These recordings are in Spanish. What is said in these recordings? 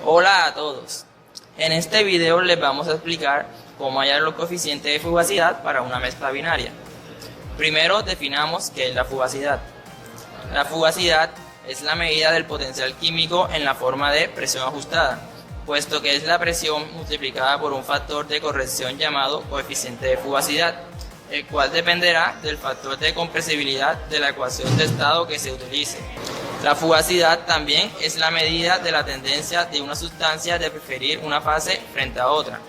Hola a todos. En este video les vamos a explicar cómo hallar los coeficientes de fugacidad para una mezcla binaria. Primero definamos qué es la fugacidad. La fugacidad es la medida del potencial químico en la forma de presión ajustada, puesto que es la presión multiplicada por un factor de corrección llamado coeficiente de fugacidad, el cual dependerá del factor de compresibilidad de la ecuación de estado que se utilice. La fugacidad también es la medida de la tendencia de una sustancia de preferir una fase frente a otra.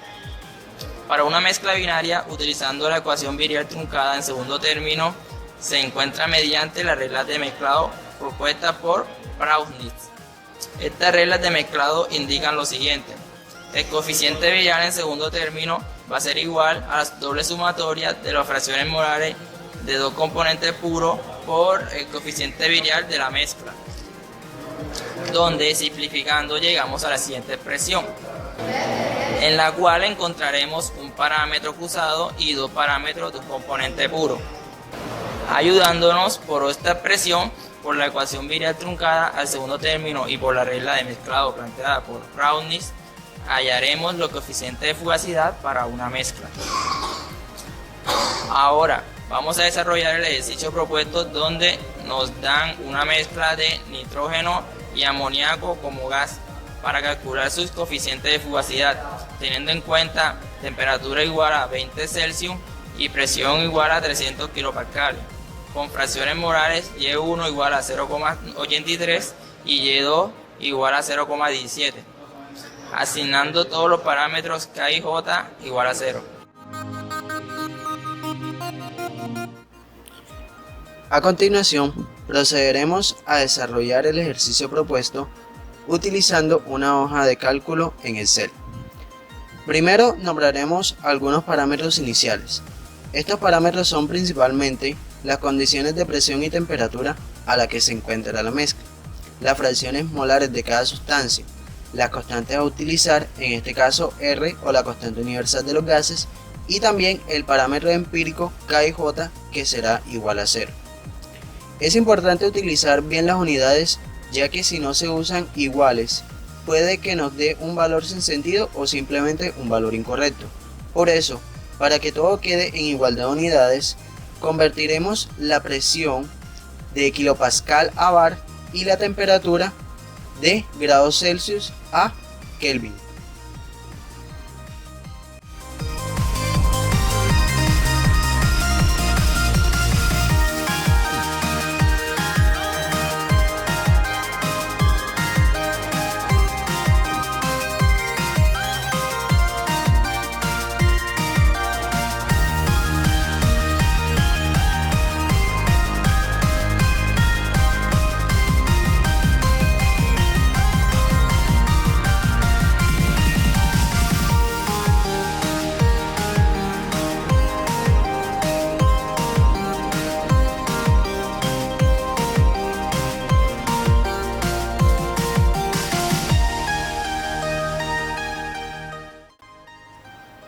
Para una mezcla binaria, utilizando la ecuación Virial truncada en segundo término, se encuentra mediante las reglas de mezclado propuestas por Brownius. Estas reglas de mezclado indican lo siguiente: el coeficiente Virial en segundo término va a ser igual a las dobles sumatorias de las fracciones molares de dos componentes puros por el coeficiente Virial de la mezcla, donde simplificando llegamos a la siguiente expresión, en la cual encontraremos un parámetro cruzado y dos parámetros de un componente puro. Ayudándonos por esta expresión, por la ecuación Virial truncada al segundo término y por la regla de mezclado planteada por Brownius, hallaremos los coeficientes de fugacidad para una mezcla. Ahora vamos a desarrollar el ejercicio propuesto, donde nos dan una mezcla de nitrógeno y amoníaco como gas para calcular sus coeficientes de fugacidad, teniendo en cuenta temperatura igual a 20 Celsius y presión igual a 300 kPa, con fracciones molares Y1 igual a 0,83 y Y2 igual a 0,17, asignando todos los parámetros K y J igual a 0. A continuación, procederemos a desarrollar el ejercicio propuesto utilizando una hoja de cálculo en Excel. Primero nombraremos algunos parámetros iniciales. Estos parámetros son principalmente las condiciones de presión y temperatura a la que se encuentra la mezcla, las fracciones molares de cada sustancia, las constantes a utilizar, en este caso R o la constante universal de los gases, y también el parámetro empírico K y J, que será igual a 0. Es importante utilizar bien las unidades, ya que si no se usan iguales, puede que nos dé un valor sin sentido o simplemente un valor incorrecto. Por eso, para que todo quede en igualdad de unidades, convertiremos la presión de kilopascal a bar y la temperatura de grados Celsius a Kelvin.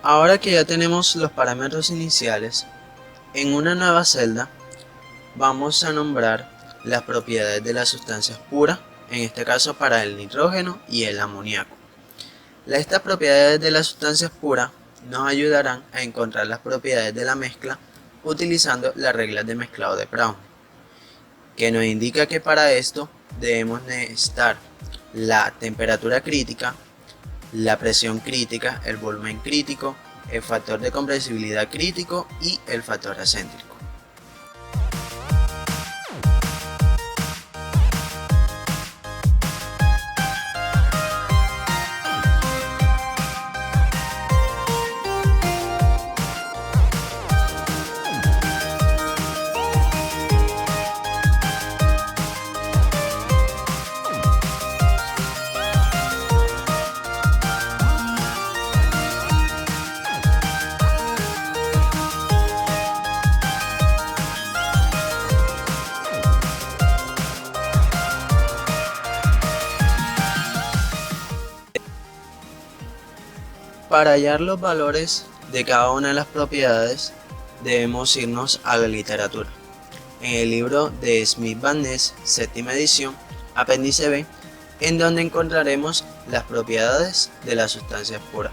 Ahora que ya tenemos los parámetros iniciales, en una nueva celda vamos a nombrar las propiedades de las sustancias puras, en este caso para el nitrógeno y el amoníaco. Estas propiedades de las sustancias puras nos ayudarán a encontrar las propiedades de la mezcla utilizando las reglas de mezclado de Brown, que nos indica que para esto debemos necesitar la temperatura crítica, la presión crítica, el volumen crítico, el factor de compresibilidad crítico y el factor acéntrico. Para hallar los valores de cada una de las propiedades, debemos irnos a la literatura. En el libro de Smith Van Ness, séptima edición, apéndice B, en donde encontraremos las propiedades de las sustancias puras.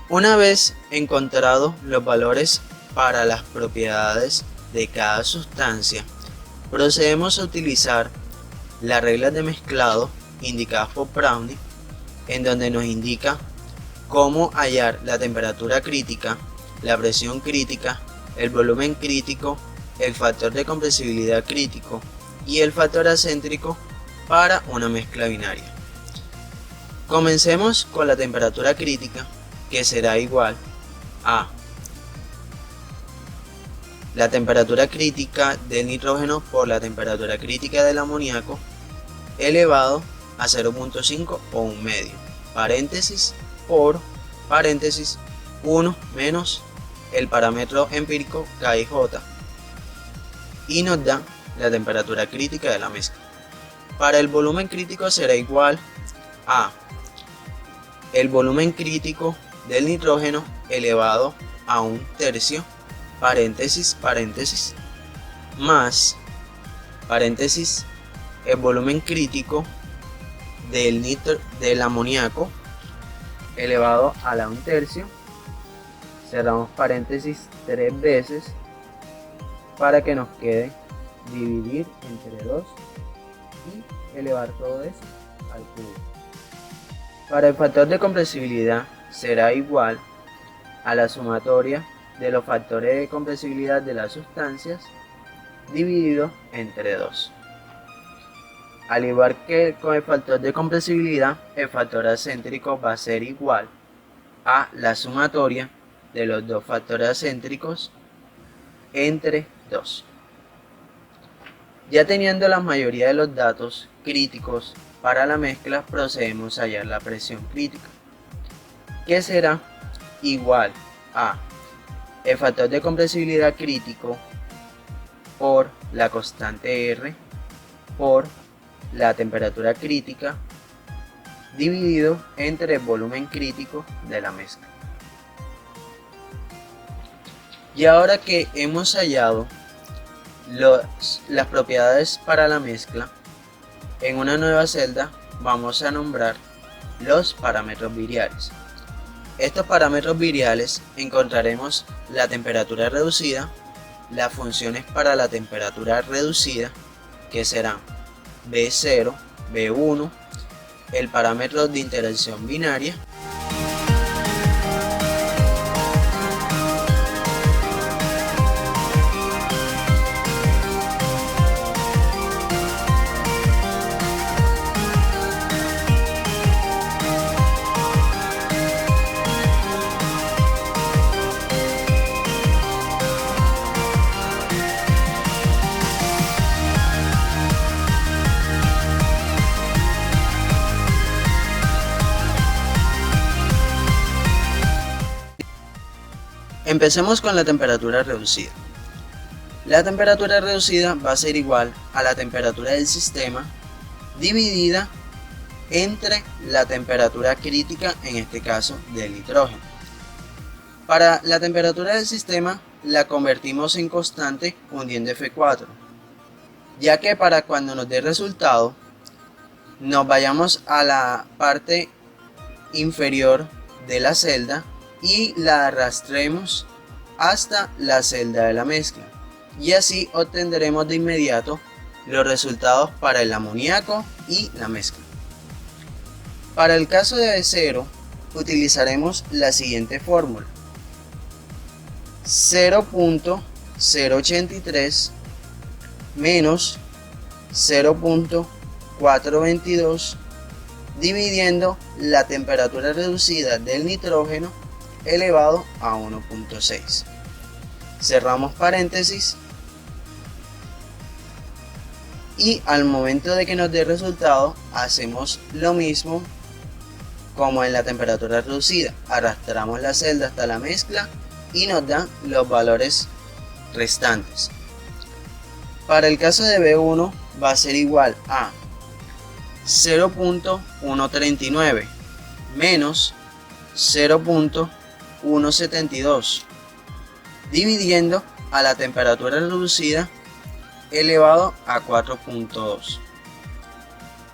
Una vez encontrados los valores para las propiedades de cada sustancia, procedemos a utilizar las reglas de mezclado indicadas por Brownian, en donde nos indica cómo hallar la temperatura crítica, la presión crítica, el volumen crítico, el factor de compresibilidad crítico y el factor acéntrico para una mezcla binaria. Comencemos con la temperatura crítica, que será igual a la temperatura crítica del nitrógeno por la temperatura crítica del amoníaco elevado a 0.5 o 1 medio, paréntesis por paréntesis 1 menos el parámetro empírico K y J, y nos da la temperatura crítica de la mezcla. Para el volumen crítico será igual a el volumen crítico del nitrógeno elevado a 1/3, paréntesis, paréntesis, más, paréntesis, el volumen crítico del amoníaco elevado a la 1/3, cerramos paréntesis 3 veces para que nos quede dividir entre 2 y elevar todo eso al cubo. Para el factor de compresibilidad será igual a la sumatoria de los factores de compresibilidad de las sustancias dividido entre 2. Al igual que con el factor de compresibilidad, el factor acéntrico va a ser igual a la sumatoria de los dos factores acéntricos entre 2. Ya teniendo la mayoría de los datos críticos para la mezcla, procedemos a hallar la presión crítica, que será igual a el factor de compresibilidad crítico por la constante R por la temperatura crítica dividido entre el volumen crítico de la mezcla. Y ahora que hemos hallado las propiedades para la mezcla, en una nueva celda vamos a nombrar los parámetros viriales. Estos parámetros viriales encontraremos la temperatura reducida, las funciones para la temperatura reducida, que serán B0, B1, el parámetro de interacción binaria, Empecemos con la temperatura reducida. La temperatura reducida va a ser igual a la temperatura del sistema dividida entre la temperatura crítica, en este caso del nitrógeno. Para la temperatura del sistema la convertimos en constante hundiendo F4, ya que para cuando nos dé resultado nos vayamos a la parte inferior de la celda y la arrastremos hasta la celda de la mezcla, y así obtendremos de inmediato los resultados para el amoníaco y la mezcla. Para el caso de B0 utilizaremos la siguiente fórmula: 0.0 0.83 menos 0.422 dividiendo la temperatura reducida del nitrógeno elevado a 1.6. Cerramos paréntesis y al momento de que nos dé resultado hacemos lo mismo como en la temperatura reducida. Arrastramos la celda hasta la mezcla y nos dan los valores restantes. Para el caso de B1 va a ser igual a 0.139 menos 0.172 dividiendo a la temperatura reducida elevado a 4.2.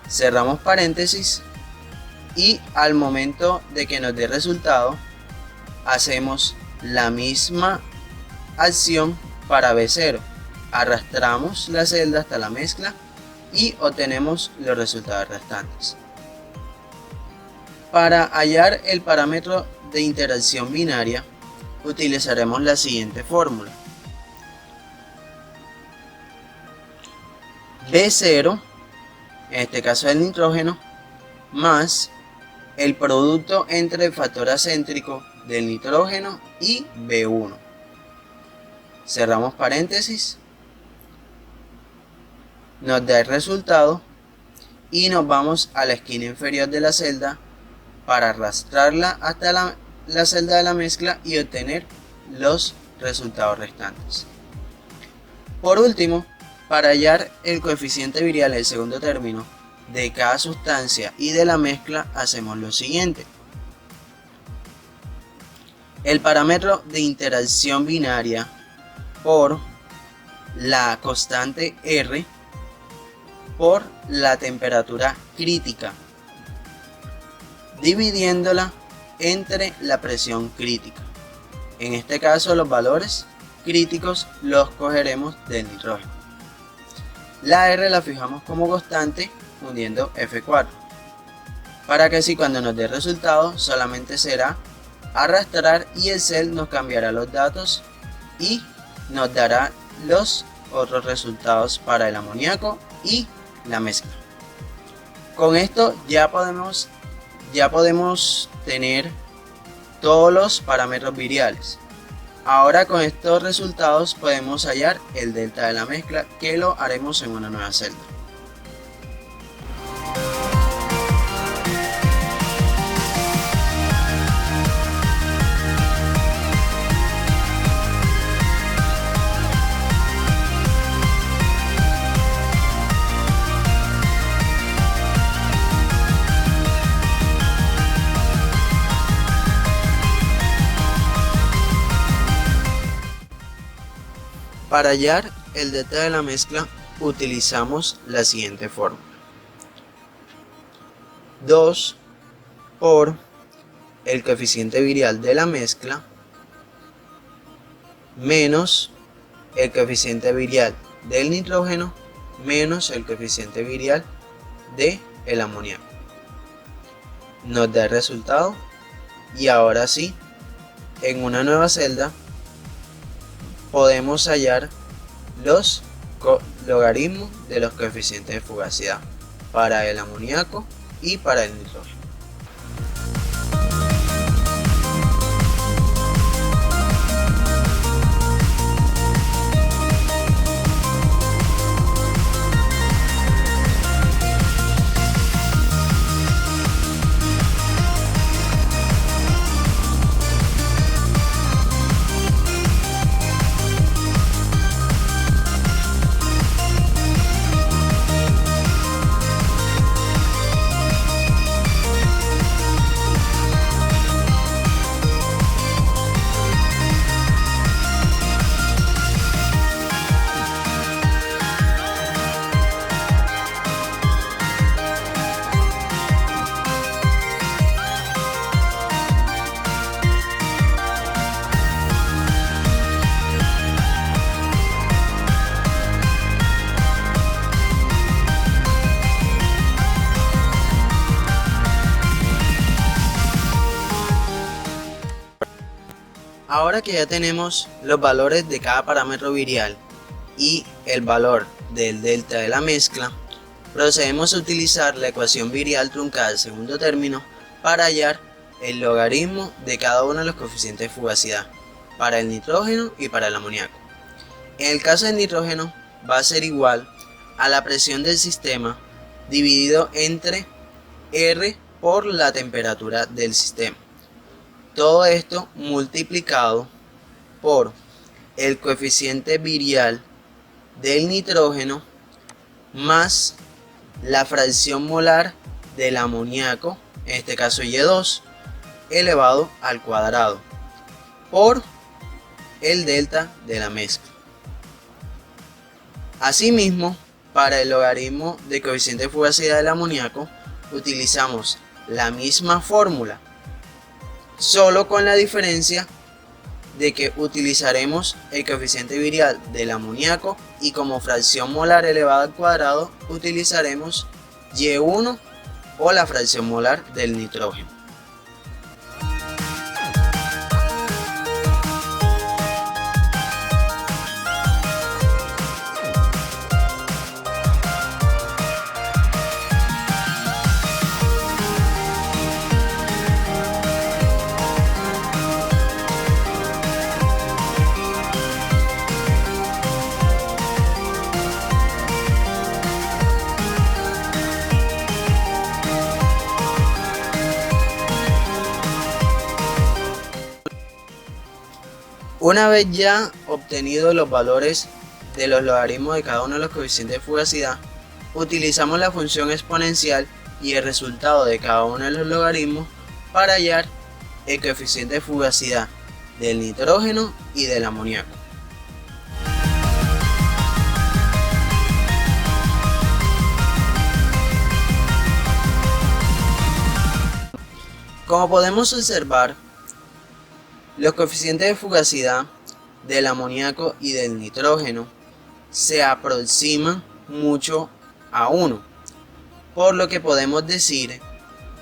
Cerramos paréntesis y al momento de que nos dé resultado hacemos la misma acción para B0. Arrastramos la celda hasta la mezcla y obtenemos los resultados restantes. Para hallar el parámetro de interacción binaria utilizaremos la siguiente fórmula. B0, en este caso el nitrógeno, más el producto entre el factor acéntrico del nitrógeno y B1. Cerramos paréntesis, nos da el resultado y nos vamos a la esquina inferior de la celda para arrastrarla hasta la celda de la mezcla y obtener los resultados restantes. Por último, para hallar el coeficiente virial del segundo término de cada sustancia y de la mezcla hacemos lo siguiente. El parámetro de interacción binaria por la constante R por la temperatura crítica, dividiéndola entre la presión crítica. En este caso los valores críticos los cogeremos del nitrógeno. La R la fijamos como constante hundiendo F4, para que así cuando nos dé resultado solamente será arrastrar y el cel nos cambiará los datos y nos dará los otros resultados para el amoníaco y la mezcla. Con esto ya podemos tener todos los parámetros viriales. Ahora con estos resultados podemos hallar el delta de la mezcla, que lo haremos en una nueva celda. Para hallar el delta de la mezcla utilizamos la siguiente fórmula. 2 por el coeficiente virial de la mezcla menos el coeficiente virial del nitrógeno menos el coeficiente virial del amoníaco. Nos da el resultado y ahora sí, en una nueva celda podemos hallar los logaritmos de los coeficientes de fugacidad para el amoníaco y para el nitrógeno. Ahora que ya tenemos los valores de cada parámetro virial y el valor del delta de la mezcla, procedemos a utilizar la ecuación virial truncada del segundo término para hallar el logaritmo de cada uno de los coeficientes de fugacidad para el nitrógeno y para el amoníaco. En el caso del nitrógeno va a ser igual a la presión del sistema dividido entre R por la temperatura del sistema. Todo esto multiplicado por el coeficiente virial del nitrógeno más la fracción molar del amoníaco, en este caso Y2, elevado al cuadrado por el delta de la mezcla. Asimismo, para el logaritmo del coeficiente de fugacidad del amoníaco utilizamos la misma fórmula, solo con la diferencia de que utilizaremos el coeficiente virial del amoníaco y como fracción molar elevada al cuadrado utilizaremos Y1 o la fracción molar del nitrógeno. Una vez ya obtenidos los valores de los logaritmos de cada uno de los coeficientes de fugacidad, utilizamos la función exponencial y el resultado de cada uno de los logaritmos para hallar el coeficiente de fugacidad del nitrógeno y del amoníaco. Como podemos observar, los coeficientes de fugacidad del amoníaco y del nitrógeno se aproximan mucho a 1, por lo que podemos decir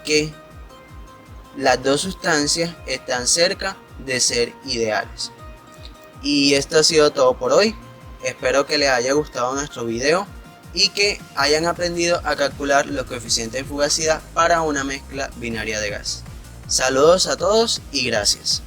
que las dos sustancias están cerca de ser ideales. Y esto ha sido todo por hoy. Espero que les haya gustado nuestro video y que hayan aprendido a calcular los coeficientes de fugacidad para una mezcla binaria de gas. Saludos a todos y gracias.